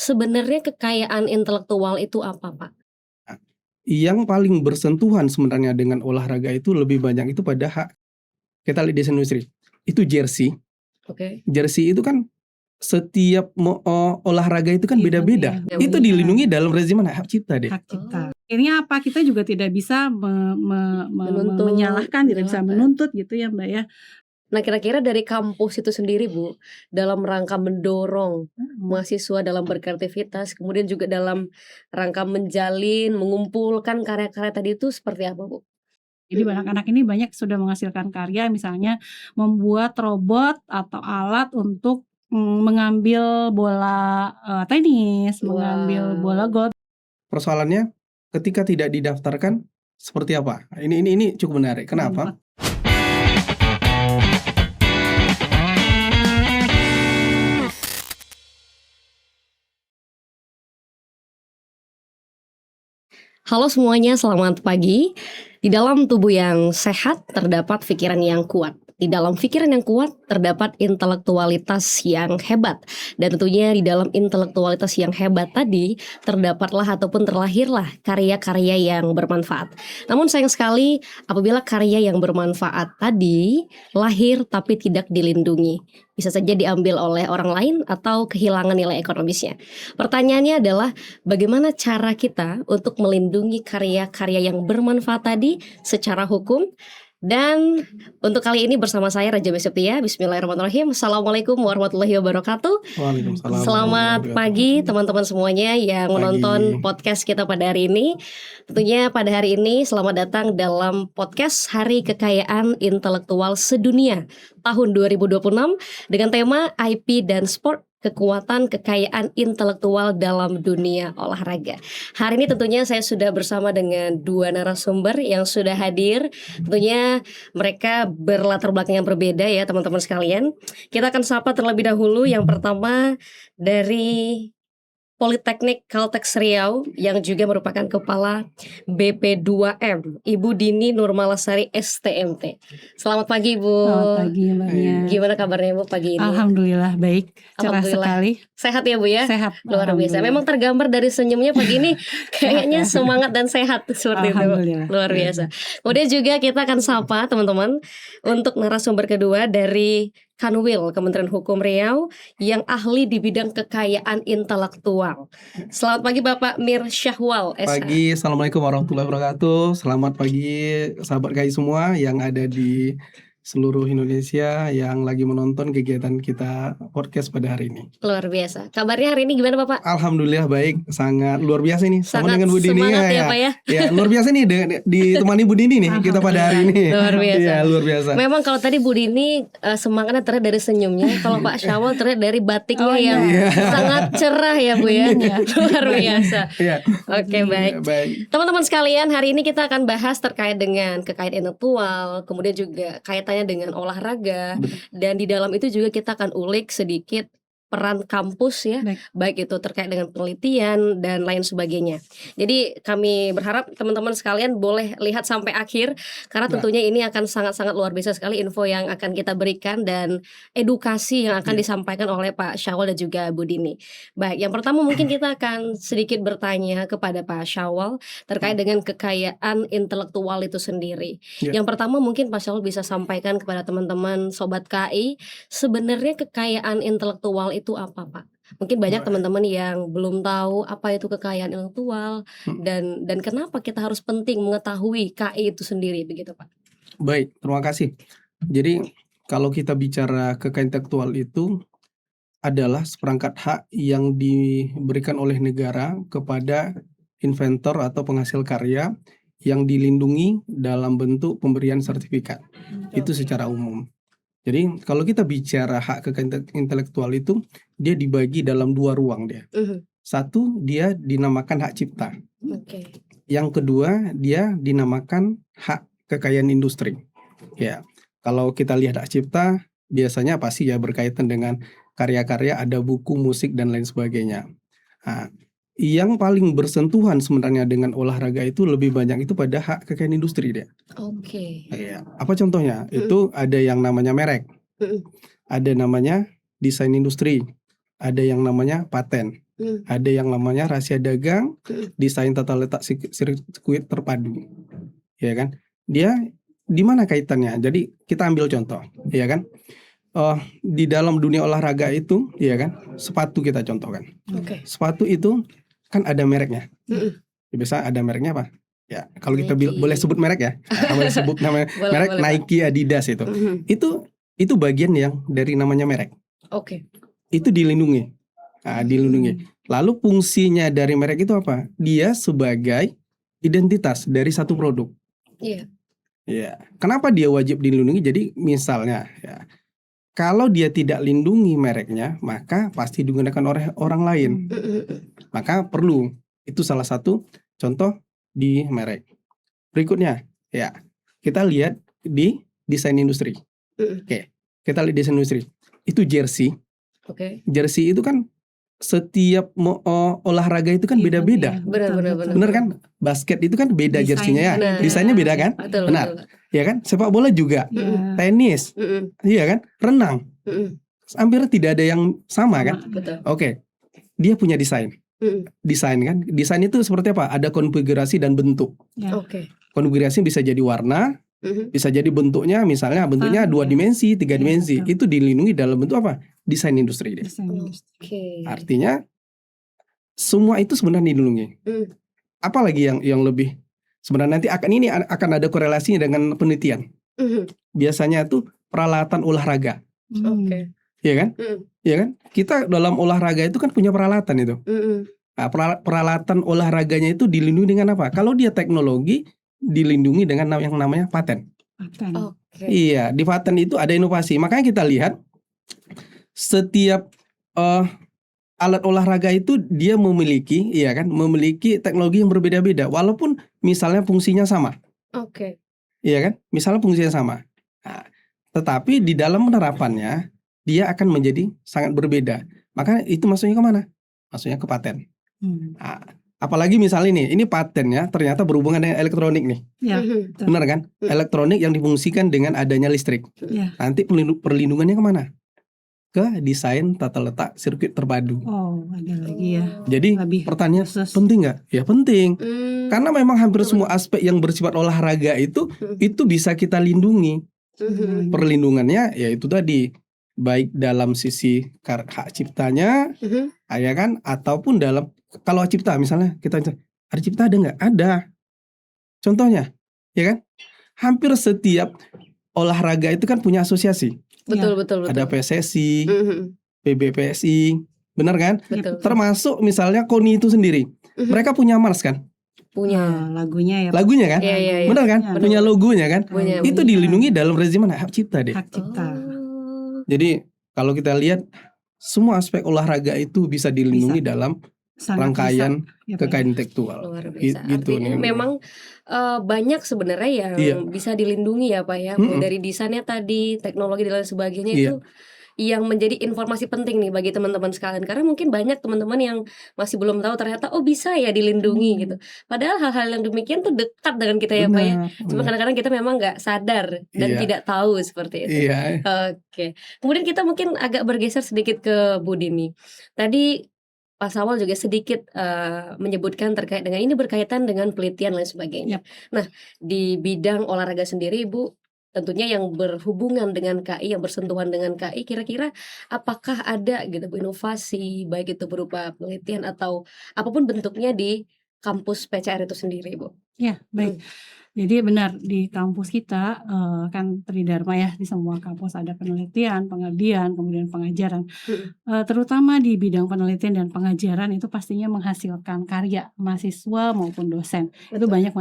sebenarnya kekayaan intelektual itu apa, Pak? Yang paling bersentuhan sebenarnya dengan olahraga itu lebih banyak itu pada hak kita lihat desain industri. Itu jersey. Oke. Jersey itu kan setiap olahraga itu kan beda-beda. Dilindungi. Itu dilindungi dalam rezim hak cipta deh. Hak cipta. Ini apa, kita juga tidak bisa Menuntut, menyalahkan, tidak bisa menuntut gitu ya Mbak ya. Nah, kira-kira dari kampus itu sendiri Bu, dalam rangka mendorong mahasiswa dalam berkreativitas, kemudian juga dalam rangka menjalin, mengumpulkan karya-karya tadi itu seperti apa Bu? Jadi anak-anak ini banyak sudah menghasilkan karya, misalnya membuat robot atau alat untuk mengambil bola tenis, mengambil bola golf. Persoalannya ketika tidak didaftarkan seperti apa? Ini cukup menarik. Kenapa? Halo semuanya, selamat pagi. Di dalam tubuh yang sehat terdapat pikiran yang kuat. Di dalam pikiran yang kuat terdapat intelektualitas yang hebat. Dan tentunya di dalam intelektualitas yang hebat tadi terdapatlah ataupun terlahirlah karya-karya yang bermanfaat. Namun sayang sekali apabila karya yang bermanfaat tadi lahir tapi tidak dilindungi. Bisa saja diambil oleh orang lain atau kehilangan nilai ekonomisnya. Pertanyaannya adalah bagaimana cara kita untuk melindungi karya-karya yang bermanfaat tadi secara hukum. Dan untuk kali ini bersama saya Raja Beseptia. Bismillahirrahmanirrahim. Assalamualaikum warahmatullahi wabarakatuh. Waalaikumsalam. Selamat pagi teman-teman semuanya yang menonton podcast kita pada hari ini. Tentunya pada hari ini selamat datang dalam podcast Hari Kekayaan Intelektual Sedunia tahun 2026 dengan tema IP dan Sport, kekuatan kekayaan intelektual dalam dunia olahraga. Hari ini tentunya saya sudah bersama dengan dua narasumber yang sudah hadir. Tentunya mereka berlatar belakang yang berbeda ya teman-teman sekalian. Kita akan sapa terlebih dahulu yang pertama dari Politeknik Kalteks Riau yang juga merupakan Kepala BP2M, Ibu Dini Nurmalasari STMT. Selamat pagi Bu. Selamat pagi Mbaknya. Gimana kabarnya Bu pagi ini? Alhamdulillah baik, cerah sekali. Sehat ya Bu ya? Sehat. Luar biasa. Memang tergambar dari senyumnya pagi ini kayaknya semangat dan sehat seperti itu. Luar biasa. Kemudian juga kita akan sapa teman-teman untuk narasumber kedua dari Kanwil Kementerian Hukum Riau yang ahli di bidang kekayaan intelektual. Selamat pagi Bapak Mir Syahwal SH. Pagi, Assalamualaikum warahmatullahi wabarakatuh. Selamat pagi sahabat KAI semua yang ada di seluruh Indonesia yang lagi menonton kegiatan kita podcast pada hari ini. Luar biasa. Kabarnya hari ini gimana Bapak? Alhamdulillah baik, sangat luar biasa nih. Sama dengan Bu Dini semangat ya Pak ya. Ya luar biasa nih ditemani Bu Dini nih kita pada hari ini. Luar biasa. Ya, luar biasa. Memang kalau tadi Bu Dini semangatnya terlihat dari senyumnya, kalau Pak Syawal terlihat dari batiknya yang sangat cerah ya Bu ya. Luar biasa. Oke, baik. Teman-teman sekalian, hari ini kita akan bahas terkait dengan kekayaan intelektual, kemudian juga kaitannya dengan olahraga. Dan di dalam itu juga kita akan ulik sedikit peran kampus ya, baik itu terkait dengan penelitian dan lain sebagainya. Jadi kami berharap teman-teman sekalian boleh lihat sampai akhir karena tentunya ini akan sangat-sangat luar biasa sekali info yang akan kita berikan dan edukasi yang akan disampaikan oleh Pak Syawal dan juga Bu Dini. Baik, yang pertama mungkin kita akan sedikit bertanya kepada Pak Syawal terkait dengan kekayaan intelektual itu sendiri. Yang pertama mungkin Pak Syawal bisa sampaikan kepada teman-teman Sobat KAI, sebenarnya kekayaan intelektual itu apa Pak? Mungkin banyak teman-teman yang belum tahu apa itu kekayaan intelektual dan kenapa kita harus penting mengetahui KAI itu sendiri begitu Pak. Baik, terima kasih. Jadi kalau kita bicara kekayaan intelektual itu adalah seperangkat hak yang diberikan oleh negara kepada inventor atau penghasil karya yang dilindungi dalam bentuk pemberian sertifikat. Itu secara umum. Jadi kalau kita bicara hak kekayaan intelektual itu dia dibagi dalam dua ruang dia. Satu dia dinamakan hak cipta. Yang kedua dia dinamakan hak kekayaan industri. Ya, kalau kita lihat hak cipta biasanya pasti ya berkaitan dengan karya-karya, ada buku, musik dan lain sebagainya. Nah, yang paling bersentuhan sebenarnya dengan olahraga itu lebih banyak itu pada hak kekayaan industri dia. Ya, apa contohnya? Itu ada yang namanya merek, ada namanya desain industri, ada yang namanya paten. Ada yang namanya rahasia dagang, desain tata letak sirkuit terpadu, ya kan? Dia di mana kaitannya? Jadi kita ambil contoh, ya kan? Di dalam dunia olahraga itu, ya kan? Sepatu kita contohkan. Sepatu itu kan ada mereknya. Biasa ada mereknya apa? Ya, kalau kita boleh sebut merek ya, boleh sebut nama merek Nike, Adidas itu. Itu bagian yang dari namanya merek. Itu dilindungi. Dilindungi. Lalu fungsinya dari merek itu apa? Dia sebagai identitas dari satu produk. Ya. Kenapa dia wajib dilindungi? Jadi misalnya, ya, kalau dia tidak lindungi mereknya, maka pasti digunakan oleh orang lain. Maka perlu. Itu salah satu contoh di merek. Berikutnya, ya, kita lihat di desain industri. Kita lihat desain industri. Itu jersey. Jersey itu kan setiap olahraga itu kan beda-beda. Benar kan? Basket itu kan beda jersinya ya. Desainnya beda kan? Benar. Ya kan? Sepak bola juga. Tenis. Iya kan? Renang. Hampir tidak ada yang sama kan? Dia punya desain. Desain kan? Desain itu seperti apa? Ada konfigurasi dan bentuk. Konfigurasi bisa jadi warna, bisa jadi bentuknya, misalnya bentuknya 2 dimensi, 3 dimensi. Itu dilindungi dalam bentuk apa? Desain industri. Artinya semua itu sebenarnya dilindungi. Apalagi yang lebih sebenarnya nanti akan ada korelasinya dengan penelitian. Biasanya itu peralatan olahraga. Iya kan? Iya kan? Kita dalam olahraga itu kan punya peralatan itu. Nah, peralatan olahraganya itu dilindungi dengan apa? Kalau dia teknologi, dilindungi dengan yang namanya paten. Iya, di paten itu ada inovasi. Makanya kita lihat setiap alat olahraga itu dia memiliki, iya kan? Memiliki teknologi yang berbeda-beda. Walaupun misalnya fungsinya sama. Iya kan? Misalnya fungsinya sama. Nah, tetapi di dalam penerapannya dia akan menjadi sangat berbeda. Maka itu maksudnya kemana? Maksudnya ke paten. Nah, apalagi misalnya ini patennya ternyata berhubungan dengan elektronik nih. Benar kan? Elektronik yang difungsikan dengan adanya listrik. Nanti perlindungannya kemana? Ke desain tata letak sirkuit terpadu. Ada lagi ya. Jadi pertanyaan penting nggak? Ya penting. Karena memang hampir semua aspek yang bersifat olahraga itu bisa kita lindungi. Perlindungannya ya itu tadi. Baik dalam sisi hak ciptanya, ya kan, ataupun dalam kalau hak cipta misalnya kita hak cipta ada nggak? Ada. Contohnya, ya kan, hampir setiap olahraga itu kan punya asosiasi. Betul. Ada PSSI, PBPSI, benar kan? Termasuk misalnya KONI itu sendiri, mereka punya mars kan? Punya lagunya ya. Lagunya kan? Benar kan? Punya logonya kan? Itu dilindungi dalam rezim mana? Hak cipta deh. Hak cipta. Jadi kalau kita lihat semua aspek olahraga itu bisa dilindungi dalam rangkaian kekayaan intelektual. Luar biasa. Gitu nih. Memang banyak sebenarnya yang bisa dilindungi ya Pak ya. Dari desainnya tadi, teknologi dan lain sebagainya itu yang menjadi informasi penting nih bagi teman-teman sekalian. Karena mungkin banyak teman-teman yang masih belum tahu ternyata bisa ya dilindungi gitu. Padahal hal-hal yang demikian tuh dekat dengan kita ya Pak ya. Cuma kadang-kadang kita memang nggak sadar dan tidak tahu seperti itu. Kemudian kita mungkin agak bergeser sedikit ke Bu Dini. Tadi Pak Syawal juga sedikit menyebutkan terkait dengan ini berkaitan dengan penelitian dan lain sebagainya. Nah, di bidang olahraga sendiri Ibu, tentunya yang berhubungan dengan KI, yang bersentuhan dengan KI, kira-kira apakah ada gitu inovasi baik itu berupa penelitian atau apapun bentuknya di kampus PCR itu sendiri, Bu? Ya, baik. Jadi benar di kampus kita kan Tridharma ya, di semua kampus ada penelitian, pengabdian, kemudian pengajaran. Terutama di bidang penelitian dan pengajaran itu pastinya menghasilkan karya mahasiswa maupun dosen. Itu banyak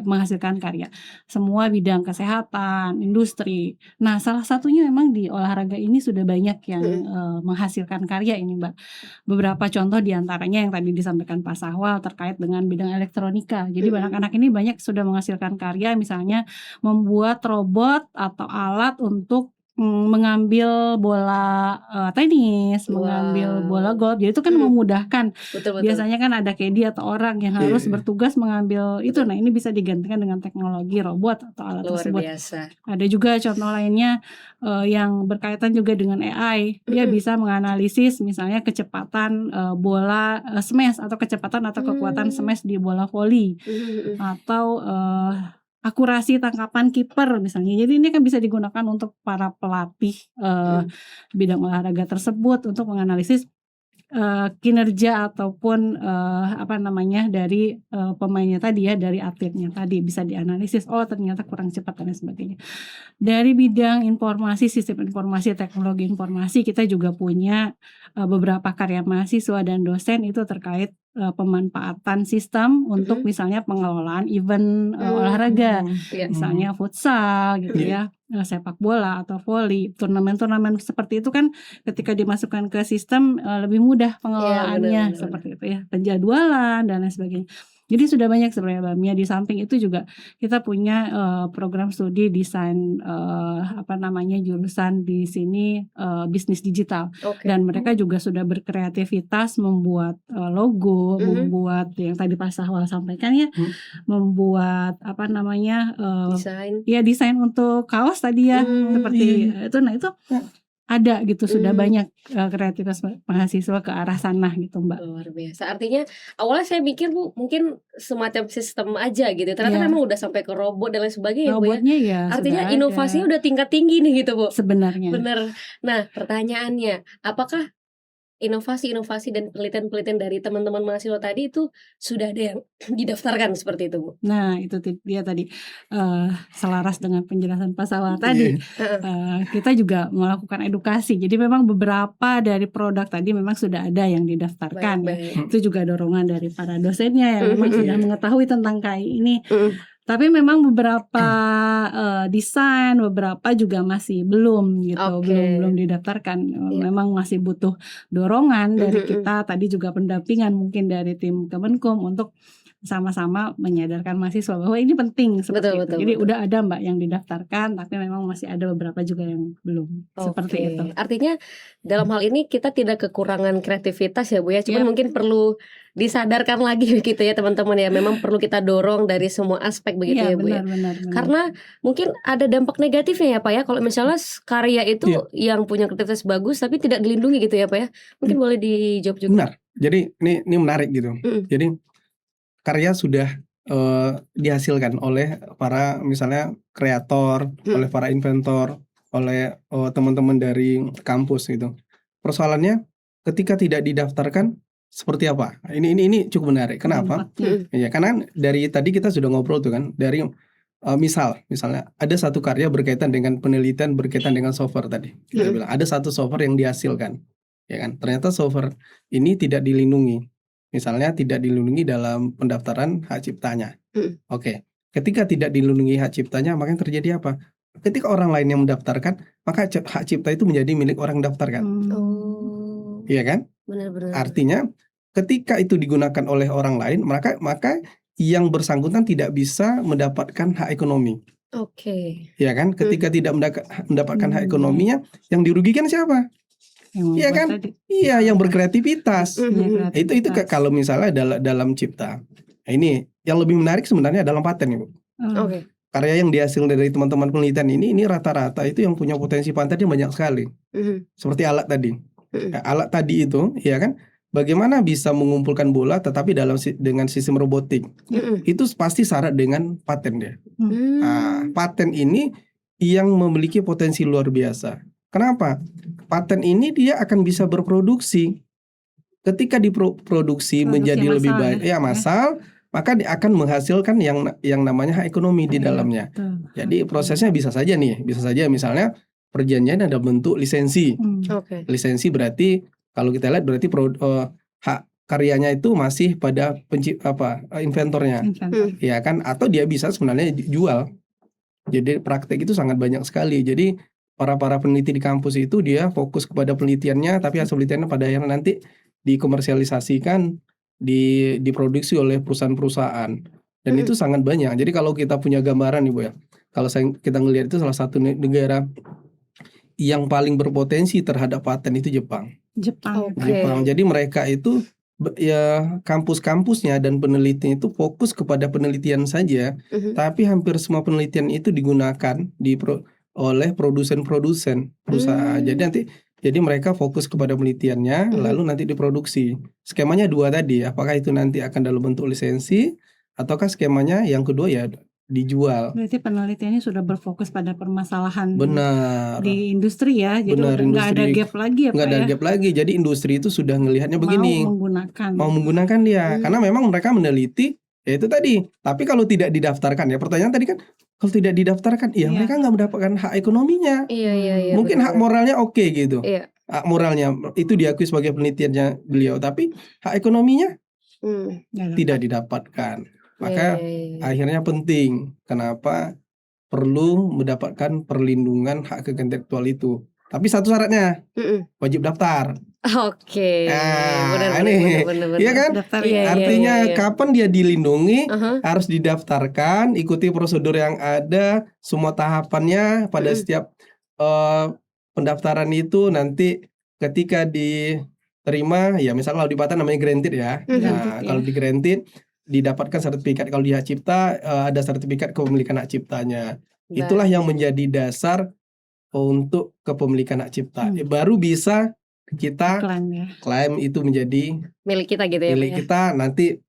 menghasilkan karya. Semua bidang kesehatan, industri. Nah, salah satunya memang di olahraga ini sudah banyak yang menghasilkan karya ini, Mbak. Beberapa contoh diantaranya yang tadi disampaikan Pak Syawal terkait dengan bidang elektronika. Jadi anak-anak ini banyak sudah menghasilkan karya, misalnya membuat robot atau alat untuk mengambil bola tenis, mengambil bola golf. Jadi itu kan memudahkan. Betul. Biasanya kan ada caddy atau orang yang harus bertugas mengambil itu. Nah, ini bisa digantikan dengan teknologi robot atau alat Luar tersebut. biasa. Ada juga contoh lainnya yang berkaitan juga dengan AI. Dia bisa menganalisis misalnya kecepatan bola smash atau kecepatan atau kekuatan smash di bola voli atau akurasi tangkapan kiper misalnya. Jadi ini kan bisa digunakan untuk para pelatih bidang olahraga tersebut untuk menganalisis kinerja ataupun dari pemainnya tadi ya, dari atletnya tadi bisa dianalisis. Oh, ternyata kurang cepat dan lain sebagainya. Dari bidang informasi, sistem informasi, teknologi informasi, kita juga punya beberapa karya mahasiswa dan dosen itu terkait pemanfaatan sistem untuk misalnya pengelolaan event olahraga, misalnya futsal gitu ya, sepak bola atau voli, turnamen-turnamen seperti itu kan ketika dimasukkan ke sistem lebih mudah pengelolaannya, seperti itu ya, penjadwalan dan lain sebagainya. Jadi sudah banyak sebenarnya Bamia. Di samping itu juga kita punya program studi desain jurusan di sini bisnis digital. Dan mereka juga sudah berkreativitas membuat logo, membuat yang tadi Pak Sahwal sampaikan ya, membuat desain untuk kaos tadi ya, seperti itu. Nah, itu ada gitu, sudah banyak kreativitas mahasiswa ke arah sana gitu Mbak. Luar biasa. Artinya awalnya saya mikir Bu mungkin semacam sistem aja gitu. Ternyata memang udah sampai ke robot dan lain sebagainya Bu ya. Robotnya ya. Artinya inovasinya udah tingkat tinggi nih gitu Bu. Sebenarnya. Bener. Nah pertanyaannya, apakah inovasi-inovasi dan penelitian-penelitian dari teman-teman mahasiswa tadi itu sudah ada yang didaftarkan seperti itu Bu? Nah itu dia tadi selaras dengan penjelasan Pak Sawal tadi. Kita juga melakukan edukasi. Jadi memang beberapa dari produk tadi memang sudah ada yang didaftarkan. Baik. Itu juga dorongan dari para dosennya yang memang sudah mengetahui tentang KAI ini. Tapi memang beberapa desain, beberapa juga masih belum gitu, belum didaftarkan. Memang masih butuh dorongan dari kita, tadi juga pendampingan mungkin dari tim Kemenkum untuk sama-sama menyadarkan mahasiswa bahwa ini penting seperti itu. Jadi udah ada Mbak yang didaftarkan, tapi memang masih ada beberapa juga yang belum seperti itu. Artinya dalam hal ini kita tidak kekurangan kreativitas ya Bu ya, cuman mungkin perlu disadarkan lagi gitu ya teman-teman ya. Memang perlu kita dorong dari semua aspek begitu ya Bu benar. Karena mungkin ada dampak negatifnya ya Pak ya, kalau misalnya karya itu yang punya kreativitas bagus tapi tidak dilindungi gitu ya Pak ya. Mungkin boleh dijawab juga. Benar. Jadi ini menarik gitu. Jadi karya sudah dihasilkan oleh para misalnya kreator, oleh para inventor, oleh teman-teman dari kampus gitu. Persoalannya ketika tidak didaftarkan seperti apa? Ini cukup menarik. Kenapa? Ya karena dari tadi kita sudah ngobrol tuh kan, dari misalnya ada satu karya berkaitan dengan penelitian berkaitan dengan software tadi. Kita bilang ada satu software yang dihasilkan, ya kan? Ternyata software ini tidak dilindungi. Misalnya tidak dilindungi dalam pendaftaran hak ciptanya. Ketika tidak dilindungi hak ciptanya, maka yang terjadi apa? Ketika orang lain yang mendaftarkan, maka hak cipta itu menjadi milik orang yang mendaftarkan. Iya kan? Benar-benar. Artinya ketika itu digunakan oleh orang lain, maka yang bersangkutan tidak bisa mendapatkan hak ekonomi. Iya kan? Ketika tidak mendapatkan hak ekonominya, yang dirugikan siapa? Iya kan? Iya, yang berkreativitas. Itu kalau misalnya dalam cipta. Nah, ini yang lebih menarik sebenarnya dalam paten, Ibu. Karya yang dihasilkan dari teman-teman penelitian ini rata-rata itu yang punya potensi paten banyak sekali. Seperti alat tadi. Nah, alat tadi itu, ya kan? Bagaimana bisa mengumpulkan bola tetapi dengan sistem robotik? Itu pasti syarat dengan paten dia. Nah, paten ini yang memiliki potensi luar biasa. Kenapa? Paten ini dia akan bisa berproduksi. Ketika diproduksi menjadi lebih baik, massal, maka dia akan menghasilkan yang namanya hak ekonomi di dalamnya. Jadi prosesnya bisa saja misalnya perjanjian ada bentuk lisensi. Lisensi berarti kalau kita lihat berarti hak karyanya itu masih pada inventornya. Ya kan? Atau dia bisa sebenarnya jual. Jadi praktek itu sangat banyak sekali. Jadi para peneliti di kampus itu dia fokus kepada penelitiannya, tapi hasil penelitiannya pada akhirnya nanti dikomersialisasikan, diproduksi oleh perusahaan-perusahaan. Dan itu sangat banyak. Jadi kalau kita punya gambaran nih Bu ya, kalau kita ngelihat itu salah satu negara yang paling berpotensi terhadap paten itu Jepang. Oke. Jepang. Jadi mereka itu ya kampus-kampusnya dan penelitian itu fokus kepada penelitian saja, tapi hampir semua penelitian itu digunakan oleh produsen-produsen perusahaan. Jadi mereka fokus kepada penelitiannya, lalu nanti diproduksi. Skemanya dua tadi, apakah itu nanti akan dalam bentuk lisensi, ataukah skemanya yang kedua ya dijual. Berarti penelitiannya sudah berfokus pada permasalahan Benar. di industri ya, jadi Benar, nggak ada industri. gap lagi ya Pak Nggak ada ya? gap lagi. Jadi industri itu sudah ngelihatnya begini, mau menggunakan dia, karena memang mereka meneliti, ya itu tadi. Tapi kalau tidak didaftarkan, ya pertanyaan tadi kan, kalau tidak didaftarkan, ya mereka nggak mendapatkan hak ekonominya. Iya. Mungkin hak moralnya oke gitu. Iya. Hak moralnya itu diakui sebagai penelitiannya beliau, tapi hak ekonominya tidak didapatkan. Maka akhirnya penting, kenapa perlu mendapatkan perlindungan hak kekayaan intelektual itu. Tapi satu syaratnya, wajib daftar. Oke. Benar. Iya kan? Iya. Artinya kapan dia dilindungi, harus didaftarkan, ikuti prosedur yang ada, semua tahapannya pada setiap pendaftaran itu. Nanti ketika diterima, ya misalnya kalau di paten namanya granted ya. Kalau di granted didapatkan sertifikat, kalau di hak cipta ada sertifikat kepemilikan hak ciptanya. Itulah yang menjadi dasar untuk kepemilikan hak cipta. Baru bisa kita klaim itu menjadi milik kita gitu ya. Milik kita, nanti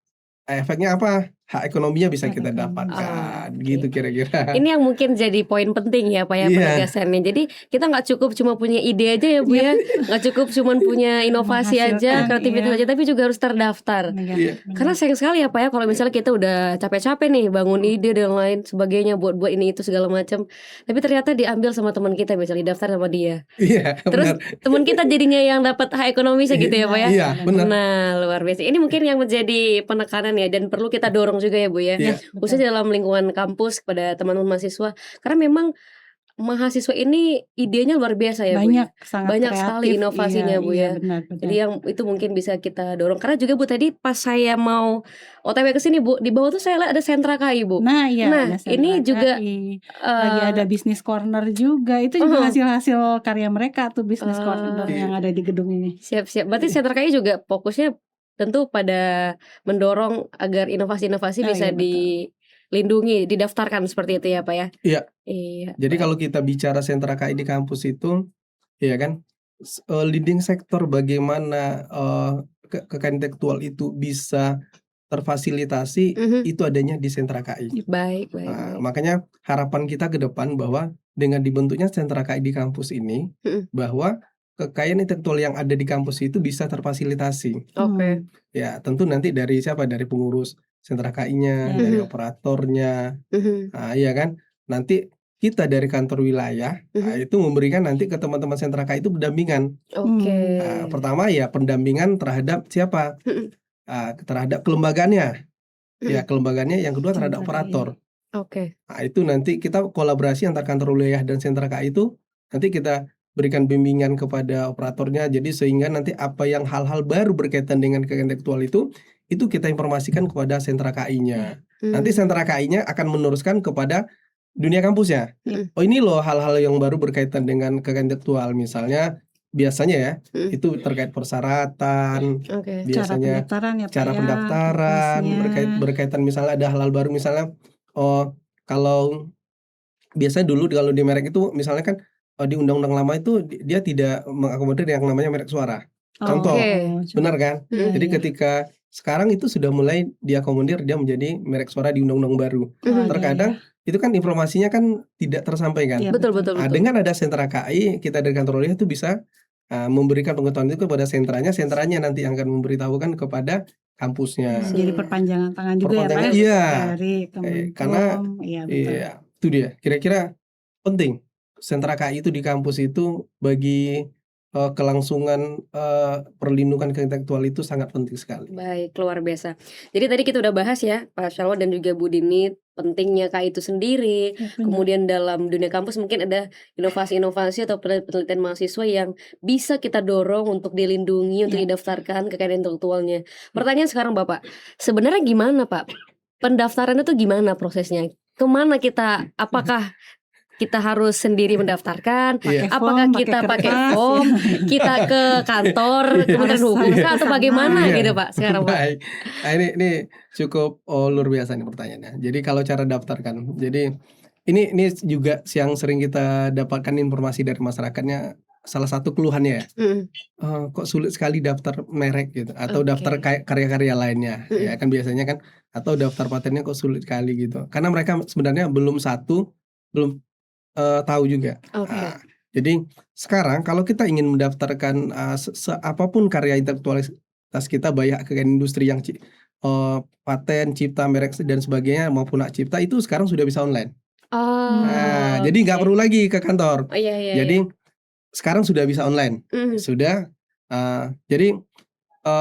efeknya apa? Hak ekonominya bisa kita dapatkan, gitu kira-kira. Ini yang mungkin jadi poin penting ya Pak ya, penegasannya. Jadi kita nggak cukup cuma punya ide aja ya Bu ya, nggak cukup cuma punya inovasi aja, kreativitas aja, tapi juga harus terdaftar. Karena sayang sekali ya Pak ya, kalau misalnya kita udah capek-capek nih bangun ide dan lain sebagainya, buat ini itu segala macam, tapi ternyata diambil sama teman kita, misalnya daftar sama dia. Terus teman kita jadinya yang dapat hak ekonomisnya gitu ya Pak ya. Benar. Nah, luar biasa. Ini mungkin yang menjadi penekanan ya, dan perlu kita dorong juga ya Bu ya, khususnya dalam lingkungan kampus kepada teman-teman mahasiswa, karena memang mahasiswa ini idenya luar biasa ya banyak, Bu, banyak sekali inovasinya Bu ya. Benar. Jadi yang itu mungkin bisa kita dorong, karena juga Bu tadi pas saya mau OTW ke sini Bu, di bawah tuh saya lihat ada sentra KI Bu. Nah ini juga lagi ada bisnis corner juga, itu juga hasil karya mereka tuh, bisnis corner yang ada di gedung ini. Siap. Berarti sentra KI juga fokusnya tentu pada mendorong agar inovasi-inovasi bisa dilindungi, didaftarkan seperti itu ya Pak ya. Iya. Jadi kalau kita bicara sentra KI di kampus itu, ya kan, leading sektor bagaimana kekayaan intelektual itu bisa terfasilitasi, itu adanya di sentra KI. Baik. Makanya harapan kita ke depan bahwa dengan dibentuknya sentra KI di kampus ini, bahwa kekayaan intelektual yang ada di kampus itu bisa terfasilitasi. Ya tentu nanti dari siapa? Dari pengurus sentra KI-nya, dari operatornya, iya kan. Nanti kita dari kantor wilayah itu memberikan nanti ke teman-teman sentra KI itu pendampingan. Pertama ya pendampingan terhadap siapa? Terhadap kelembagaannya. Ya kelembagaannya. Yang kedua terhadap operator. Itu nanti kita kolaborasi antar kantor wilayah dan sentra KI itu, nanti kita berikan bimbingan kepada operatornya, jadi sehingga nanti apa yang hal-hal baru berkaitan dengan kekayaan intelektual itu kita informasikan kepada sentra KI-nya. Nanti sentra KI-nya akan meneruskan kepada dunia kampusnya. Oh ini loh hal-hal yang baru berkaitan dengan kekayaan intelektual, misalnya biasanya ya itu terkait persyaratan, biasanya cara pendaftaran berkaitan misalnya ada hal-hal baru, misalnya kalau biasanya dulu kalau di merek itu misalnya kan di undang-undang lama itu dia tidak mengakomodir yang namanya merek suara. Contoh, benar kan? Jadi ketika sekarang itu sudah mulai diakomodir, dia menjadi merek suara di undang-undang baru. Terkadang itu kan informasinya kan tidak tersampaikan. Betul. Dengan ada sentra KI, kita dari kantor wilayah itu bisa memberikan pengetahuan itu kepada sentranya nanti yang akan memberitahukan kepada kampusnya. Jadi perpanjangan tangan juga ya Pak? Dari karena itu dia. Kira-kira penting. Sentra KI itu di kampus itu bagi kelangsungan perlindungan intelektual itu sangat penting sekali. Baik, luar biasa. Jadi tadi kita udah bahas ya Pak Syarwal dan juga Bu Dini, pentingnya KI itu sendiri. Kemudian dalam dunia kampus mungkin ada inovasi-inovasi atau penelitian mahasiswa yang bisa kita dorong untuk dilindungi, untuk didaftarkan kekayaan intelektualnya. Pertanyaan sekarang Bapak, sebenarnya gimana Pak? Pendaftarannya tuh gimana prosesnya? Kemana kita? Apakah kita harus sendiri mendaftarkan? Iya. Apakah kita pakai form, kita ke kantor Kementerian Hukum atau bagaimana gitu Pak sekarang Pak? Baik. Nah, ini cukup luar biasa nih pertanyaannya. Jadi kalau cara daftarkan, jadi ini juga yang sering kita dapatkan informasi dari masyarakatnya. Salah satu keluhannya ya, kok sulit sekali daftar merek gitu, atau daftar karya-karya lainnya, ya kan biasanya kan, atau daftar patennya kok sulit sekali gitu, karena mereka sebenarnya belum tahu juga. Jadi sekarang kalau kita ingin mendaftarkan apapun karya intelektualitas kita, baik ke industri yang paten, cipta, merek dan sebagainya maupun hak cipta, itu sekarang sudah bisa online. Jadi nggak perlu lagi ke kantor. Jadi sekarang sudah bisa online. Sudah. Jadi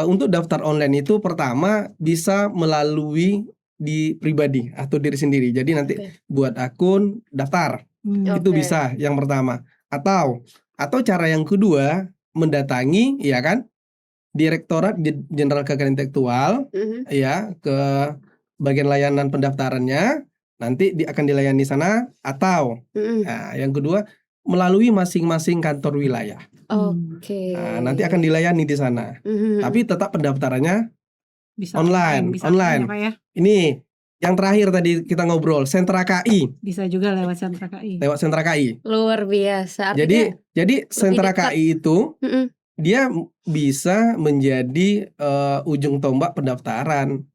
untuk daftar online itu pertama bisa melalui di pribadi atau diri sendiri. Jadi nanti buat akun, daftar. Itu bisa yang pertama. Atau cara yang kedua, mendatangi ya kan Direktorat Jenderal Kekayaan Intelektual ya, ke bagian layanan pendaftarannya, nanti akan dilayani sana, atau yang kedua melalui masing-masing kantor wilayah. Nanti akan dilayani di sana. Tapi tetap pendaftarannya bisa online. Ya? Ini yang terakhir tadi kita ngobrol, Sentra KI. Bisa juga lewat Sentra KI. Lewat Sentra KI. Luar biasa. Jadi Sentra KI itu dia bisa menjadi ujung tombak pendaftaran.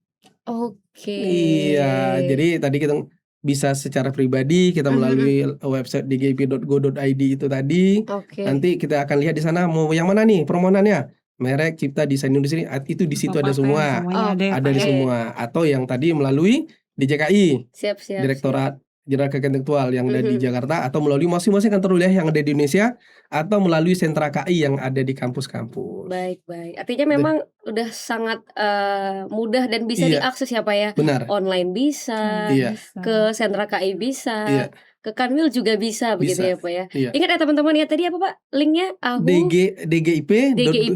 Iya, jadi tadi kita bisa secara pribadi, kita melalui website dgip.go.id itu tadi. Nanti kita akan lihat di sana mau yang mana nih permohonannya, merek, cipta, desain, industri, itu di situ ada semua, ada di semua. Atau yang tadi melalui DJKI, Direktorat Jenderal Kekayaan Intelektual yang ada di Jakarta, atau melalui masing-masing kantor wilayah yang ada di Indonesia, atau melalui sentra KI yang ada di kampus-kampus. Baik. Artinya memang udah sangat mudah dan bisa diakses ya Pak ya. Benar. Online bisa, ke sentra KI bisa. Ke Kanwil juga bisa begitu ya Pak ya. Ingat ya teman-teman ya, tadi apa Pak linknya? dgip.go.id.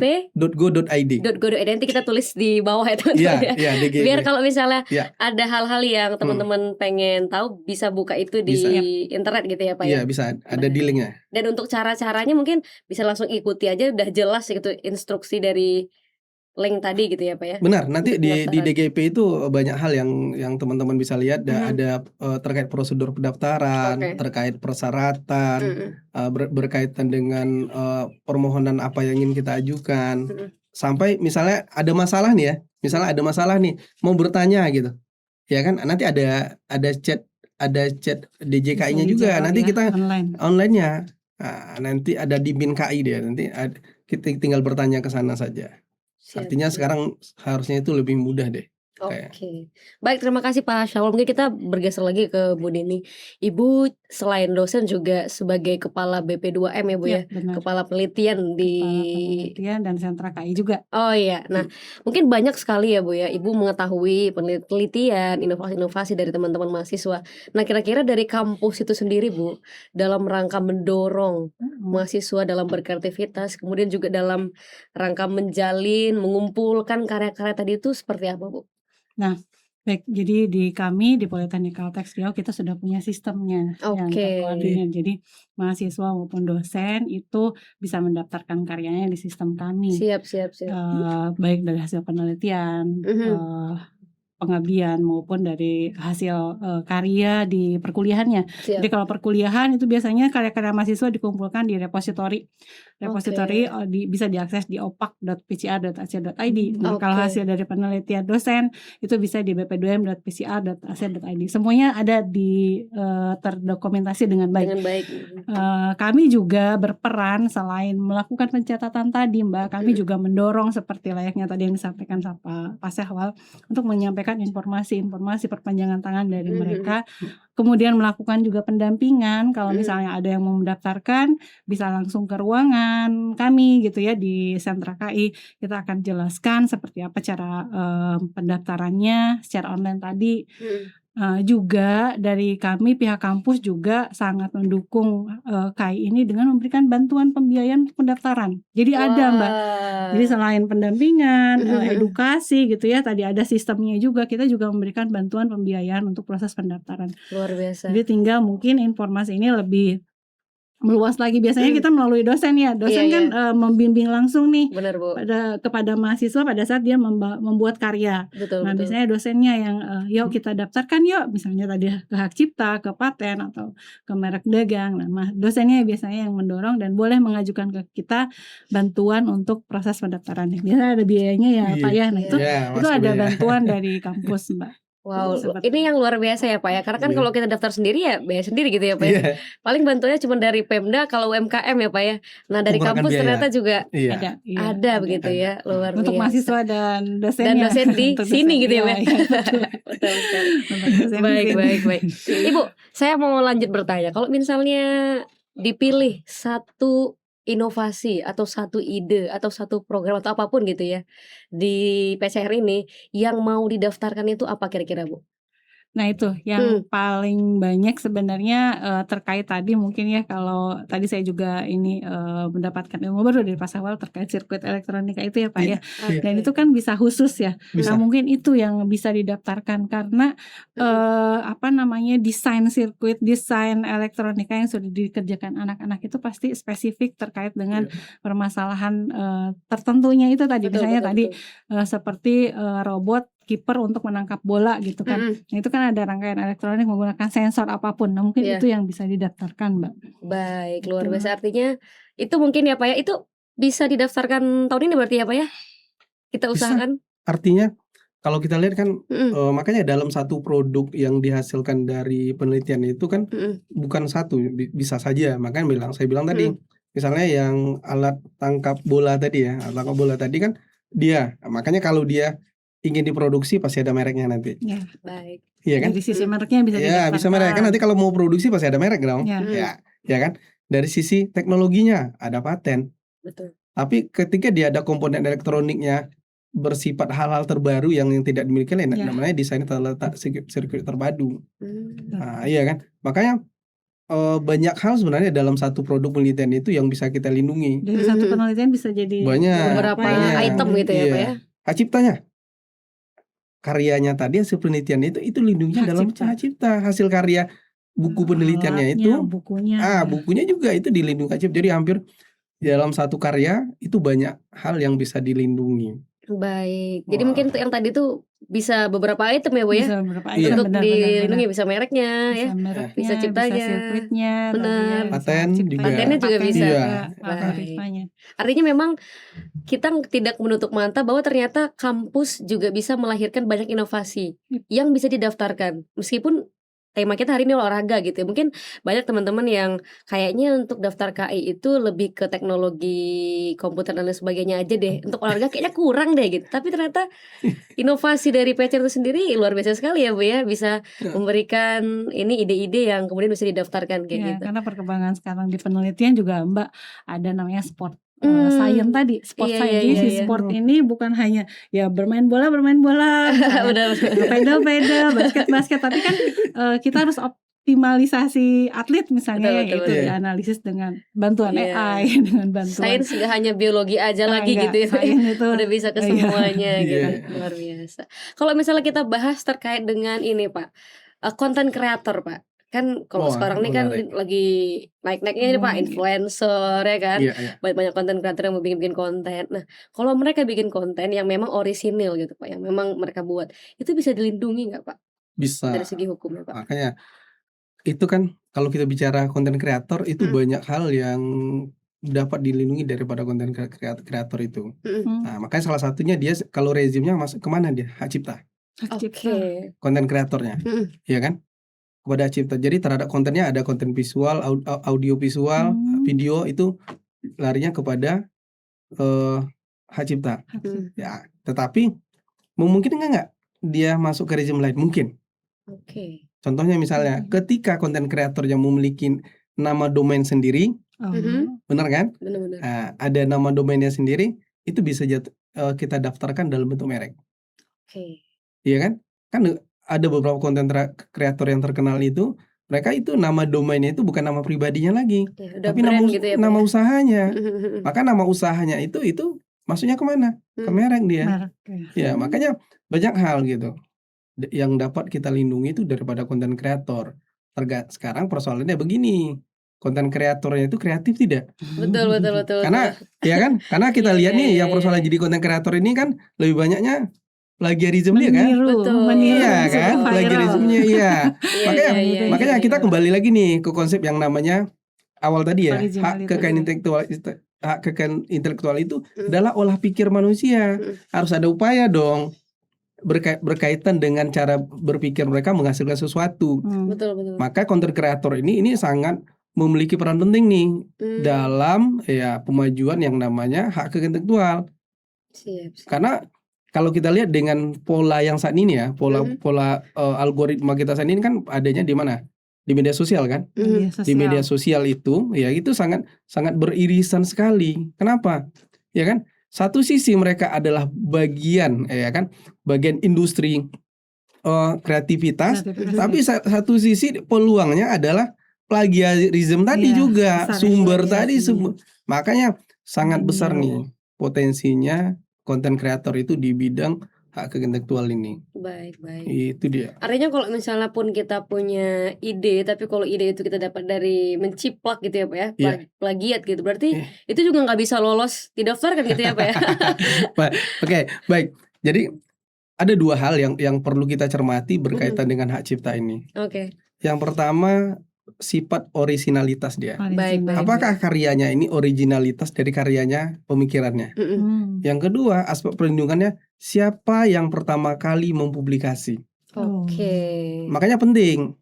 Nanti kita tulis di bawah ya teman-teman ya. Biar kalau misalnya ada hal-hal yang teman-teman pengen tahu, bisa buka itu di internet gitu ya Pak ya. Iya bisa, ada di linknya. Dan untuk cara-caranya mungkin bisa langsung ikuti aja, udah jelas gitu instruksi dari link tadi gitu ya Pak ya. Benar, nanti di DGIP itu banyak hal yang teman-teman bisa lihat. Ada terkait prosedur pendaftaran, terkait persyaratan, berkaitan dengan permohonan apa yang ingin kita ajukan, sampai misalnya ada masalah nih mau bertanya gitu, ya kan, nanti ada chat DJKI-nya juga, nanti kita online-nya, nanti ada di BIN KI dia, nanti kita tinggal bertanya ke sana saja. Artinya sekarang harusnya itu lebih mudah deh. Baik, terima kasih Pak Syawal. Mungkin kita bergeser lagi ke Bu Deni. Ibu selain dosen juga sebagai kepala BP2M ya Bu ya, kepala penelitian dan sentra KI juga. Nah mungkin banyak sekali ya Bu ya, Ibu mengetahui penelitian, inovasi-inovasi dari teman-teman mahasiswa. Nah kira-kira dari kampus itu sendiri Bu, dalam rangka mendorong mahasiswa dalam berkreativitas, kemudian juga dalam rangka mengumpulkan karya-karya tadi itu seperti apa Bu? Nah, baik, jadi di kami di Politeknik Kalteks Riau kita sudah punya sistemnya yang terkoordinir. Jadi mahasiswa maupun dosen itu bisa mendaftarkan karyanya di sistem kami. Siap. Baik dari hasil penelitian, pengabdian maupun dari hasil karya di perkuliahannya. Jadi kalau perkuliahan itu biasanya karya-karya mahasiswa dikumpulkan di repositori. Bisa diakses di opak.pcr.ac.id. Kalau hasil dari penelitian dosen itu bisa di bp2m.pcr.ac.id. Semuanya ada terdokumentasi dengan baik. Kami juga berperan selain melakukan pencatatan tadi Mbak, kami juga mendorong seperti layaknya tadi yang disampaikan Pak Syawal untuk menyampaikan informasi perpanjangan tangan dari mereka. Kemudian melakukan juga pendampingan, kalau misalnya ada yang mau mendaftarkan bisa langsung ke ruangan kami gitu ya di sentra KI. Kita akan jelaskan seperti apa cara pendaftarannya secara online tadi. juga dari kami pihak kampus juga sangat mendukung KAI ini dengan memberikan bantuan pembiayaan untuk pendaftaran. Jadi ada Mbak. Jadi selain pendampingan, edukasi gitu ya, tadi ada sistemnya juga, kita juga memberikan bantuan pembiayaan untuk proses pendaftaran. Luar biasa. Jadi tinggal mungkin informasi ini lebih meluas lagi. Biasanya kita melalui dosen ya. Dosen kan membimbing langsung nih. Benar, Bu. kepada mahasiswa pada saat dia membuat karya. Betul, Nah, betul. biasanya dosennya yang yuk kita daftarkan yuk, misalnya tadi ke hak cipta, ke paten atau ke merek dagang. Nah, dosennya biasanya yang mendorong dan boleh mengajukan ke kita bantuan untuk proses pendaftarannya. Biasanya ada biayanya ya, Pak ya. Nah, itu ada bantuan dari kampus, Mbak. Wow, ini yang luar biasa ya Pak ya. Karena kan kalau kita daftar sendiri ya bayar sendiri gitu ya Pak ya. Paling bantuannya cuma dari Pemda kalau UMKM ya Pak ya. Nah dari kampus ternyata juga ada begitu ya. Luar biasa. Untuk mahasiswa dan dosennya. Dan dosen di sini gitu ya Pak. Betul sekali. Baik. Ibu, saya mau lanjut bertanya. Kalau misalnya dipilih satu inovasi atau satu ide atau satu program atau apapun gitu ya di PCR ini yang mau didaftarkan itu apa kira-kira Bu? Nah itu yang paling banyak sebenarnya terkait tadi mungkin ya, kalau tadi saya juga ini mendapatkan ilmu baru dari Pak Syawal terkait sirkuit elektronika itu ya Pak ya. Dan itu kan bisa khusus ya. Nah mungkin itu yang bisa didaftarkan karena desain sirkuit, desain elektronika yang sudah dikerjakan anak-anak itu pasti spesifik terkait dengan permasalahan tertentunya itu tadi. Misalnya tadi seperti robot kiper untuk menangkap bola gitu kan. Nah itu kan ada rangkaian elektronik menggunakan sensor apapun. Nah mungkin itu yang bisa didaftarkan Mbak. Baik, luar biasa. Artinya itu mungkin ya Pak ya, itu bisa didaftarkan tahun ini berarti ya Pak ya? Kita usahakan. Artinya kalau kita lihat kan makanya dalam satu produk yang dihasilkan dari penelitian itu kan bukan satu, bisa saja. Makanya saya bilang tadi misalnya yang alat tangkap bola tadi ya, alat tangkap bola tadi kan dia, makanya kalau dia ingin diproduksi pasti ada mereknya nanti. Ya, baik. Iya kan? Dari sisi mereknya bisa didaftarkan. Ya, bisa merek kan nanti kalau mau produksi pasti ada merek dong. Ya kan? Dari sisi teknologinya ada paten. Betul. Tapi ketika dia ada komponen elektroniknya bersifat hal-hal terbaru yang tidak dimiliki lain, namanya desain terletak sirkuit terpadu. Nah, iya kan? Makanya banyak hal sebenarnya dalam satu produk penelitian itu yang bisa kita lindungi. Dari satu penelitian bisa jadi beberapa item gitu ya Pak ya. Hak ciptanya, karyanya tadi hasil penelitian itu lindungnya dalam hak cipta. Hasil karya buku penelitiannya itu bukunya juga itu dilindungi hak cipta. Jadi hampir dalam satu karya itu banyak hal yang bisa dilindungi. Baik. Jadi mungkin yang tadi tuh bisa beberapa item ya Bu ya. Bisa beberapa item, untuk dilindungi, bisa mereknya ya. Bisa ciptanya, bisa sirkuitnya, benar. Patennya juga bisa. Baik. Artinya memang kita tidak menutup mata bahwa ternyata kampus juga bisa melahirkan banyak inovasi yang bisa didaftarkan. Meskipun tema kita hari ini olahraga gitu ya. Mungkin banyak teman-teman yang kayaknya untuk daftar KAI itu lebih ke teknologi komputer dan lain sebagainya aja deh. Untuk olahraga kayaknya kurang deh gitu. Tapi ternyata inovasi dari PCR itu sendiri luar biasa sekali ya Bu ya. Bisa memberikan ini ide-ide yang kemudian bisa didaftarkan kayak gitu. Karena perkembangan sekarang di penelitian juga Mbak ada namanya sport science tadi, sport science. Si sport ini bukan hanya ya bermain bola, pedal, basket, tapi kan kita harus optimalisasi atlet misalnya, itu dianalisis dengan bantuan AI, dengan bantuan sains, nggak hanya biologi aja lagi gitu ya. Itu udah bisa ke semuanya gitu. Luar biasa. Kalau misalnya kita bahas terkait dengan ini Pak, konten kreator Pak. Kan kalau sekarang ini kan lagi naik-naiknya nih Pak, influencer ya kan. Banyak konten kreator yang mau bikin konten. Nah, kalau mereka bikin konten yang memang orisinil gitu Pak, yang memang mereka buat, itu bisa dilindungi nggak Pak? Bisa. Dari segi hukumnya Pak. Makanya itu kan kalau kita bicara konten kreator itu banyak hal yang dapat dilindungi daripada konten kreator itu. Nah, makanya salah satunya dia kalau rezimnya masuk kemana dia? Hak cipta. Konten kreatornya, ya kan? Kepada cipta. Jadi terhadap kontennya ada konten visual, audio visual, video itu larinya kepada hak cipta. Ya, tetapi memungkinkan nggak dia masuk ke rezim lain? Mungkin. Contohnya misalnya ketika konten kreator yang memiliki nama domain sendiri, benar kan? Benar-benar. Nah, ada nama domainnya sendiri, itu bisa kita daftarkan dalam bentuk merek. Iya kan? Kan ada beberapa konten kreator yang terkenal itu, mereka itu nama domainnya itu bukan nama pribadinya lagi, Ya, udah tapi brand gitu ya, Pak nama ya? usahanya. Maka nama usahanya itu maksudnya kemana? Ke merek dia. Merek, Ya, makanya banyak hal gitu yang dapat kita lindungi itu daripada konten kreator. Sekarang persoalannya begini, konten kreatornya itu kreatif tidak? Betul. Karena ya kan, karena kita Iya, lihat nih yang iya. persoalan jadi konten kreator ini kan lebih banyaknya plagiarisme dia kan? Betul. meniru, Iya kan, supaya viral. plagiarismenya iya. Makanya kita iya. kembali lagi nih ke konsep yang namanya awal tadi ya, hak Originalitas. kekayaan intelektual itu adalah olah pikir manusia. Harus ada upaya dong berkaitan dengan cara berpikir mereka menghasilkan sesuatu. Betul. Maka konten kreator ini sangat memiliki peran penting nih dalam ya pemajuan yang namanya hak kekayaan intelektual. Siap. Karena kalau kita lihat dengan pola yang saat ini ya, pola algoritma kita saat ini kan adanya di mana? Di media sosial kan? Di media sosial itu ya itu sangat beririsan sekali. Kenapa? Ya kan? Satu sisi mereka adalah bagian bagian industri kreativitas, tapi satu sisi peluangnya adalah plagiarisme tadi juga, sumber tadi makanya sangat besar nih potensinya konten kreator itu di bidang hak kekayaan intelektual ini. Baik. Itu dia. Artinya kalau misalnya pun kita punya ide, tapi kalau ide itu kita dapat dari menciplak gitu ya Pak ya, plagiat gitu, berarti itu juga nggak bisa lolos didaftarkan gitu ya Pak ya. Oke, baik. Jadi ada dua hal yang perlu kita cermati berkaitan dengan hak cipta ini. Oke. Yang pertama sifat originalitas dia. Baik. Apakah karyanya ini originalitas dari karyanya, pemikirannya? Yang kedua, aspek perlindungannya, siapa yang pertama kali mempublikasi. Oke. Makanya penting,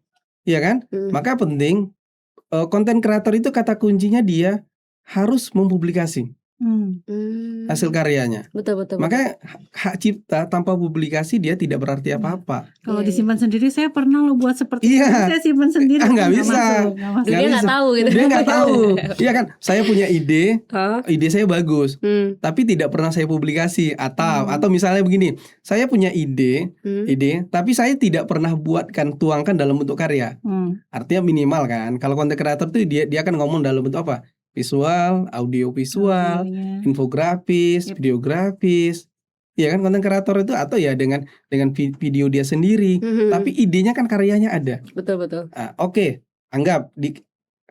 ya kan? Maka penting konten kreator itu kata kuncinya dia harus mempublikasi hasil karyanya. Betul. Makanya hak cipta tanpa publikasi dia tidak berarti apa-apa. Kalau disimpan sendiri, saya pernah lo buat seperti itu, saya simpan sendiri. Nggak bisa. Dia nggak tahu gitu. Dia nggak tahu. Iya kan, saya punya ide saya bagus, tapi tidak pernah saya publikasi. Atau misalnya begini, saya punya ide, tapi saya tidak pernah tuangkan dalam bentuk karya. Artinya minimal kan. Kalau konten kreator tuh dia akan ngomong dalam bentuk apa? Visual, audio visual, infografis, videografis. Ya kan, konten kreator itu atau ya dengan video dia sendiri, tapi idenya kan karyanya ada. Betul. Oke, anggap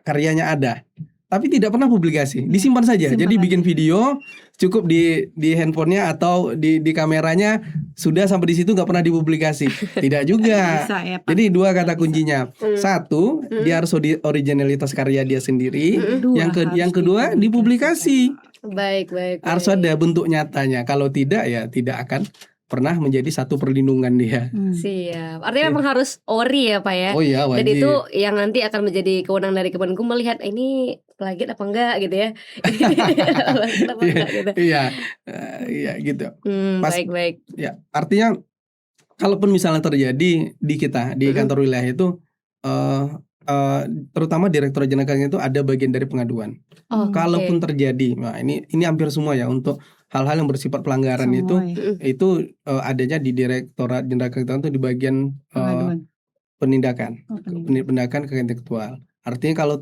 karyanya ada, tapi tidak pernah publikasi, disimpan saja. Jadi bikin video cukup di handphonenya atau di kameranya, sudah sampai di situ nggak pernah dipublikasi. Tidak juga. Jadi dua kata kuncinya. Satu, dia harus originalitas karya dia sendiri. Yang kedua, dipublikasi. Baik. Harus ada bentuk nyatanya. Kalau tidak ya tidak akan pernah menjadi satu perlindungan dia. Siap. Artinya memang harus ori ya Pak ya. Oh iya, wajib. Dan itu yang nanti akan menjadi kewenangan dari Kemenkum melihat ini plagiat apa enggak gitu ya. Iya gitu. Baik. Ya, artinya kalaupun misalnya terjadi di kita di kantor wilayah itu terutama Direktorat Jenderal itu ada bagian dari pengaduan. Kalaupun terjadi, nah ini hampir semua ya untuk hal-hal yang bersifat pelanggaran itu adanya di Direktorat Jenderal itu di bagian penindakan kekayaan intelektual. Artinya kalau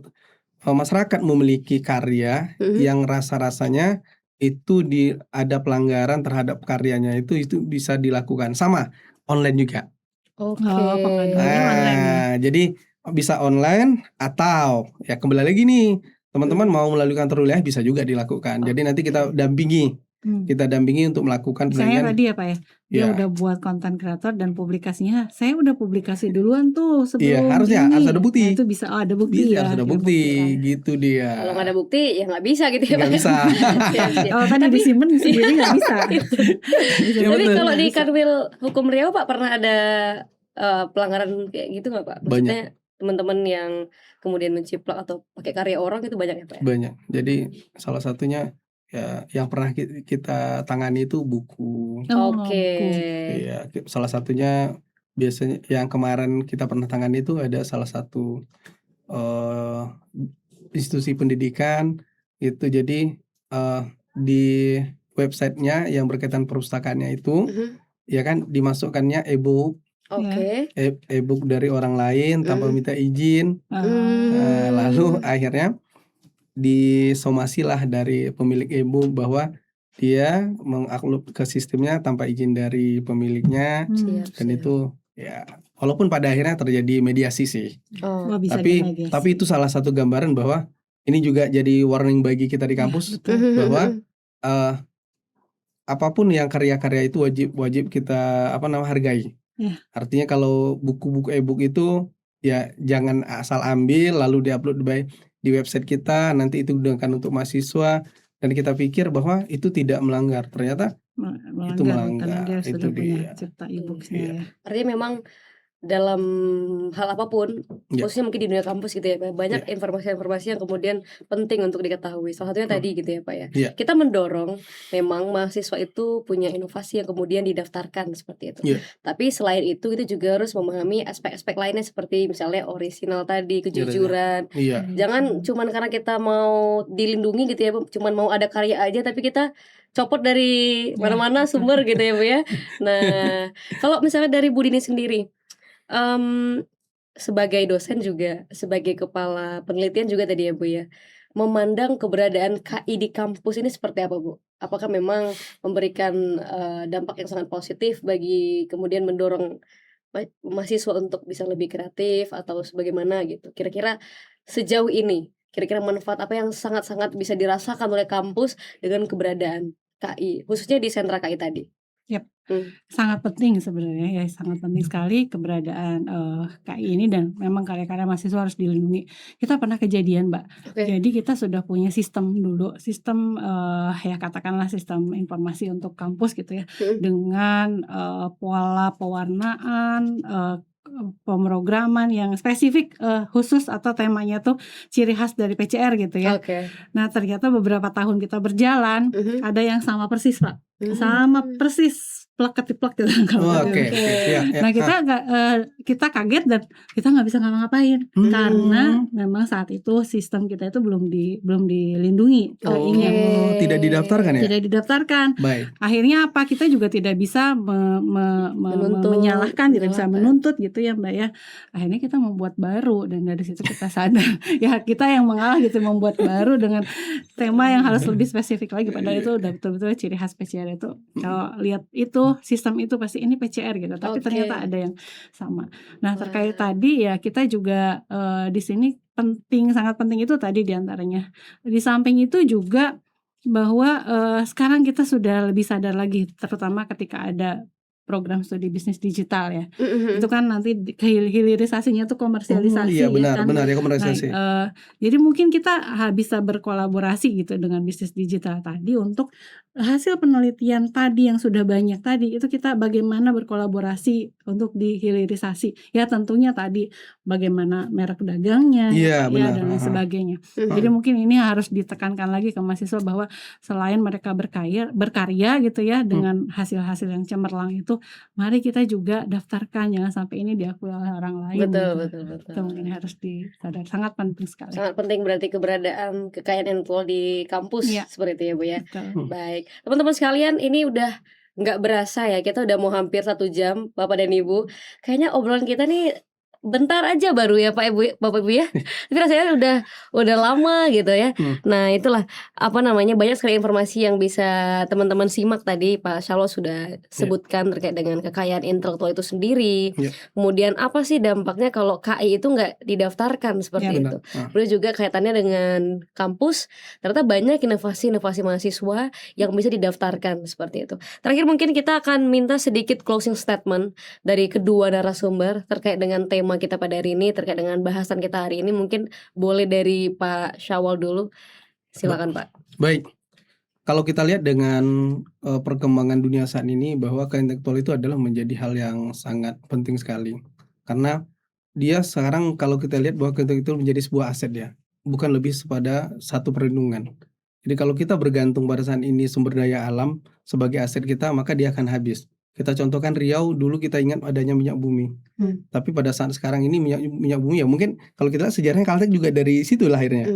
masyarakat memiliki karya yang rasa-rasanya itu ada pelanggaran terhadap karyanya itu bisa dilakukan sama online juga. Jadi bisa online atau ya kembali lagi nih teman-teman mau melalui kantor wilayah bisa juga dilakukan. Jadi nanti kita dampingi untuk melakukan saya tadi ya Pak ya, dia udah buat konten kreator dan publikasinya, saya udah publikasi duluan tuh sebelum harus ada bukti. Nah, itu bisa ada bukti harus ada bukti gitu dia. Kalau nggak ada bukti ya nggak bisa gitu ya Pak. Nggak bisa. Kalau tadi disimpan sendiri nggak bisa. Tapi kalau di Kanwil Hukum Riau Pak pernah ada pelanggaran kayak gitu nggak Pak? Maksudnya teman-teman yang kemudian menciplak atau pakai karya orang itu banyak ya Pak? Banyak. Jadi salah satunya ya yang pernah kita tangani itu buku. Ya, salah satunya biasanya yang kemarin kita pernah tangani itu ada salah satu institusi pendidikan itu. Jadi di websitenya yang berkaitan perpustakaannya itu ya kan dimasukkannya e-book Oke. E-book dari orang lain tanpa minta izin. Lalu akhirnya disomasilah dari pemilik e-book bahwa dia mengupload ke sistemnya tanpa izin dari pemiliknya. Dan itu ya walaupun pada akhirnya terjadi mediasi sih. Tapi itu salah satu gambaran bahwa ini juga jadi warning bagi kita di kampus bahwa apapun yang karya-karya itu wajib kita hargai. Artinya kalau buku-buku e-book itu ya jangan asal ambil lalu diupload di website kita, nanti itu digunakan untuk mahasiswa dan kita pikir bahwa itu tidak melanggar, ternyata itu melanggar. Karena dia itu sudah punya dia. cipta e-booksnya. Artinya memang dalam hal apapun, khususnya mungkin di dunia kampus gitu ya Pak, banyak informasi-informasi yang kemudian penting untuk diketahui. Salah satunya tadi gitu ya Pak ya. Kita mendorong memang mahasiswa itu punya inovasi yang kemudian didaftarkan seperti itu. Tapi selain itu kita juga harus memahami aspek-aspek lainnya seperti misalnya orisinal tadi, kejujuran. Jangan cuman karena kita mau dilindungi gitu ya, cuman mau ada karya aja tapi kita copot dari mana-mana sumber gitu ya Bu ya. Nah, kalau misalnya dari Bu Dini sendiri, sebagai dosen juga, sebagai kepala penelitian juga tadi ya Bu ya, memandang keberadaan KI di kampus ini seperti apa Bu? Apakah memang memberikan dampak yang sangat positif bagi kemudian mendorong mahasiswa untuk bisa lebih kreatif atau sebagaimana gitu? Kira-kira sejauh ini, kira-kira manfaat apa yang sangat-sangat bisa dirasakan oleh kampus dengan keberadaan KI, khususnya di sentra KI tadi? Sangat penting sebenarnya ya, sangat penting sekali keberadaan KI ini dan memang karya-karya mahasiswa harus dilindungi. Kita pernah kejadian Mbak, jadi kita sudah punya sistem dulu, sistem ya katakanlah sistem informasi untuk kampus gitu ya, dengan pola pewarnaan, pemrograman yang spesifik khusus atau temanya tuh ciri khas dari PCR gitu ya. Nah ternyata beberapa tahun kita berjalan ada yang sama persis Pak, sama persis plek-ketiplek gitu. Nah kita kaget dan kita nggak bisa ngapa-ngapain karena memang saat itu sistem kita itu belum dilindungi. Tidak didaftarkan ya? Tidak didaftarkan. Akhirnya apa? Kita juga tidak bisa menyalahkan, tidak bisa menuntut gitu ya Mbak ya. Akhirnya kita membuat baru dan dari situ kita sadar ya kita yang mengalah gitu, membuat baru dengan tema yang harus lebih spesifik lagi. Padahal itu udah betul-betul ciri khas PCR itu. Kalau lihat itu sistem itu pasti ini PCR gitu, tapi ternyata ada yang sama. Nah terkait tadi ya kita juga di sini sangat penting itu tadi diantaranya. Di samping itu juga bahwa sekarang kita sudah lebih sadar lagi, terutama ketika ada program studi bisnis digital ya. Itu kan nanti hilirisasinya tuh komersialisasi. Iya benar ya komersialisasi. Jadi mungkin kita bisa berkolaborasi gitu dengan bisnis digital tadi untuk hasil penelitian tadi yang sudah banyak tadi itu kita bagaimana berkolaborasi untuk dihilirisasi. Ya tentunya tadi bagaimana merek dagangnya ya dan lain sebagainya. Jadi mungkin ini harus ditekankan lagi ke mahasiswa bahwa selain mereka berkarya gitu ya dengan hasil-hasil yang cemerlang itu, mari kita juga daftarkan, jangan sampai ini diakui oleh orang lain. Betul. Itu mungkin harus disadar, sangat penting sekali. Sangat penting berarti keberadaan kekayaan intelektual di kampus seperti itu ya Bu ya. Baik, teman-teman sekalian, ini udah nggak berasa ya, kita udah mau hampir 1 jam Bapak dan Ibu. Kayaknya obrolan kita nih bentar aja baru ya Pak Ibu, Bapak Ibu ya. Tapi rasanya udah lama gitu ya. Nah itulah banyak sekali informasi yang bisa teman-teman simak tadi. Pak Syawal sudah sebutkan terkait dengan kekayaan intelektual itu sendiri. Kemudian apa sih dampaknya kalau KI itu nggak didaftarkan seperti itu. Kemudian juga kaitannya dengan kampus, ternyata banyak inovasi-inovasi mahasiswa yang bisa didaftarkan seperti itu. Terakhir mungkin kita akan minta sedikit closing statement dari kedua narasumber terkait dengan tema kita pada hari ini, terkait dengan bahasan kita hari ini. Mungkin boleh dari Pak Syawal dulu, silakan Pak. Baik, kalau kita lihat dengan perkembangan dunia saat ini bahwa kekayaan intelektual itu adalah menjadi hal yang sangat penting sekali, karena dia sekarang kalau kita lihat bahwa kekayaan intelektual menjadi sebuah aset ya, bukan lebih pada satu perlindungan. Jadi kalau kita bergantung pada saat ini sumber daya alam sebagai aset kita, maka dia akan habis. Kita contohkan Riau, dulu kita ingat adanya minyak bumi. Tapi pada saat sekarang ini minyak bumi ya mungkin kalau kita lihat sejarahnya Caltech juga dari situ lahirnya.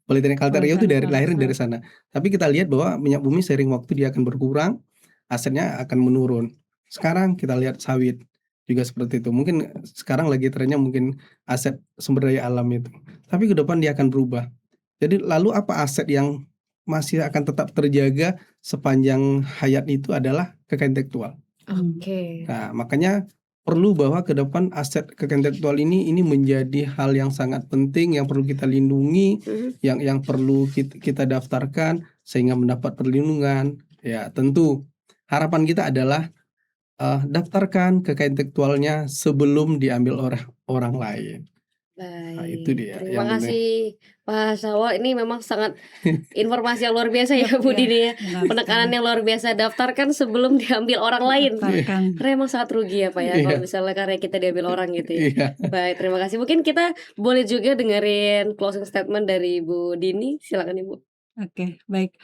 Politeknik Caltech Riau itu lahirnya dari sana. Tapi kita lihat bahwa minyak bumi seiring waktu dia akan berkurang, asetnya akan menurun. Sekarang kita lihat sawit. juga seperti itu. Mungkin sekarang lagi trennya mungkin aset sumber daya alam itu, tapi ke depan dia akan berubah. Jadi lalu apa aset yang masih akan tetap terjaga sepanjang hayat itu adalah kekayaan intelektual. Oke. Nah, makanya perlu bahwa ke depan aset kekayaan intelektual ini menjadi hal yang sangat penting yang perlu kita lindungi, yang perlu kita daftarkan sehingga mendapat perlindungan. Ya, tentu harapan kita adalah daftarkan kekayaan intelektualnya sebelum diambil orang lain. Baik. Nah, itu dia. Terima kasih Pak Syawal. Ini memang sangat informasi yang luar biasa ya Bu Dini ya. Penekanan yang luar biasa, daftarkan sebelum diambil orang lain. Karena emang sangat rugi ya Pak ya kalau misalnya karya kita diambil orang gitu ya. Baik, terima kasih. Mungkin kita boleh juga dengerin closing statement dari Bu Dini. Silakan Ibu. Oke, baik.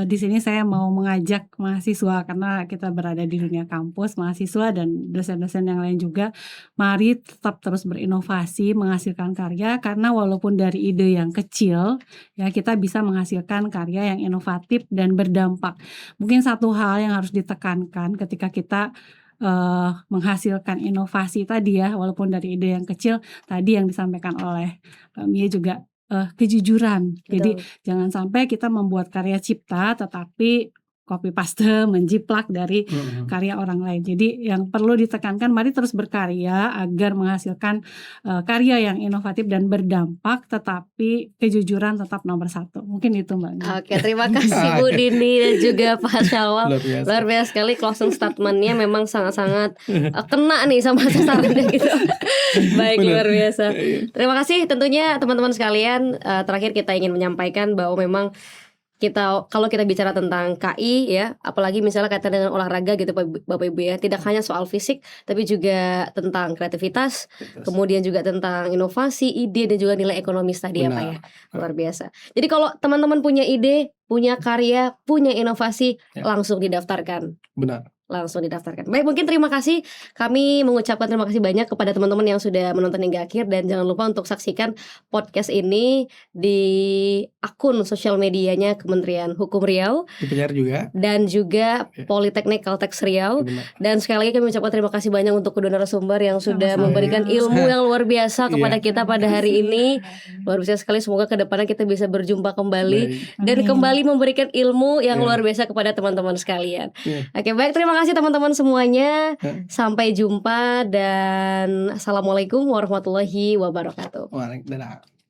Di sini saya mau mengajak mahasiswa, karena kita berada di dunia kampus, mahasiswa dan dosen-dosen yang lain juga, mari tetap terus berinovasi, menghasilkan karya, karena walaupun dari ide yang kecil, ya kita bisa menghasilkan karya yang inovatif dan berdampak. Mungkin satu hal yang harus ditekankan ketika kita menghasilkan inovasi tadi ya, walaupun dari ide yang kecil, tadi yang disampaikan oleh Mbak Mia juga, kejujuran. Jadi jangan sampai kita membuat karya cipta tetapi copy paste, menjiplak dari karya orang lain. Jadi yang perlu ditekankan, mari terus berkarya agar menghasilkan karya yang inovatif dan berdampak, tetapi kejujuran tetap nomor satu. Mungkin itu Mbak Mia. Oke, terima kasih Bu Dini dan juga Pak Syawal. Luar biasa sekali closing statementnya, memang sangat-sangat kena nih sama sasarannya gitu. Baik, luar biasa. Terima kasih tentunya teman-teman sekalian. Terakhir kita ingin menyampaikan bahwa memang kalau kita bicara tentang KI ya, apalagi misalnya kaitan dengan olahraga gitu Bapak Ibu ya, tidak hanya soal fisik tapi juga tentang kreativitas, kemudian juga tentang inovasi, ide dan juga nilai ekonomis tadi ya Pak ya. Luar biasa. Jadi kalau teman-teman punya ide, punya karya, punya inovasi, langsung didaftarkan. Benar. Langsung didaftarkan. Baik, mungkin terima kasih. Kami mengucapkan terima kasih banyak kepada teman-teman yang sudah menonton hingga akhir, dan jangan lupa untuk saksikan podcast ini di akun sosial medianya Kementerian Hukum Riau, IPR juga, dan juga Politeknik Kalteks Riau. Dan sekali lagi kami mengucapkan terima kasih banyak untuk kedua narasumber yang sudah memberikan ilmu yang luar biasa kepada kita pada hari ini. Luar biasa sekali. Semoga kedepannya kita bisa berjumpa kembali dan kembali memberikan ilmu yang luar biasa kepada teman-teman sekalian. Oke, baik, terima kasih teman-teman semuanya. Sampai jumpa dan assalamualaikum warahmatullahi wabarakatuh. Waalaikumsalam.